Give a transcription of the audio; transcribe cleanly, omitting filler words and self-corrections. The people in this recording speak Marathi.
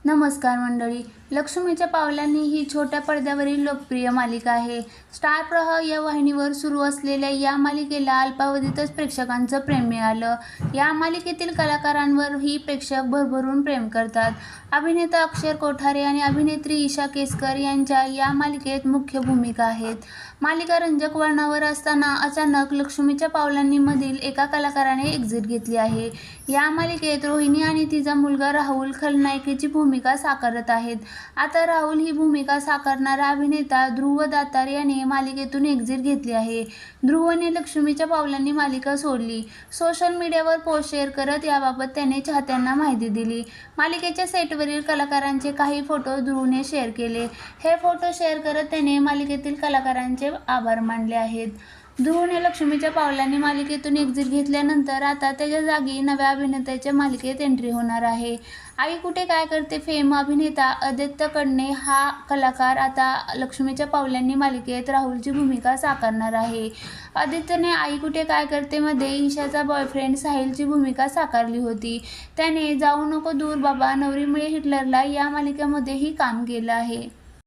नमस्कार मंडळी. लक्ष्मीच्या पावलांनी ही छोट्या पडद्यावरील लोकप्रिय मालिका आहे. स्टार प्रवाह या वाहिनीवर सुरू असलेल्या या मालिकेला अल्पावधीतच प्रेक्षकांचं प्रेम मिळालं. या मालिकेतील कलाकारांवरही प्रेक्षक भरभरून प्रेम करतात. अभिनेता अक्षय कोठारे आणि अभिनेत्री ईशा केसकर यांच्या या मालिकेत मुख्य भूमिका आहेत. मालिका रंजक वळणावर असताना अचानक लक्ष्मीच्या पावलांनी मधील एका कलाकाराने एक्झिट घेतली आहे. या मालिकेत रोहिणी आणि तिचा मुलगा राहुल खलनायिकेची भूमिका साकारत आहेत. आता राहुल ही भूमिका साकारणारा अभिनेता ध्रुव दातार याने मालिकेतून एक्झिट घेतली आहे. ध्रुवने लक्ष्मीच्या पावलांनी मालिका सोडली. सोशल मीडियावर पोस्ट शेअर करत याबाबत त्याने चाहत्यांना माहिती दिली. मालिकेच्या सेटवरील कलाकारांचे काही फोटो ध्रुवने शेअर केले. हे फोटो शेअर करत त्याने मालिकेतील कलाकारांचे आभार मानले आहेत. ध्रुवने लक्ष्मीच्या पावलांनी मालिकेतून एक्झिट घेतल्यानंतर आता त्याच्या जागी नव्या अभिनेत्याच्या मालिकेत एंट्री होणार आहे. आई कुठे काय करते फेम अभिनेता आदित्य कडणे हा कलाकार आता लक्ष्मीच्या पावलांनी मालिकेत राहुलची भूमिका साकारणार आहे. आदित्यने आई कुठे काय करते मध्ये ईशाचा बॉयफ्रेंड साहिलची भूमिका साकारली होती. त्याने जाऊ नको दूर बाबा, नवरी मिळे हिटलरला या मालिकेमध्येही काम केलं आहे.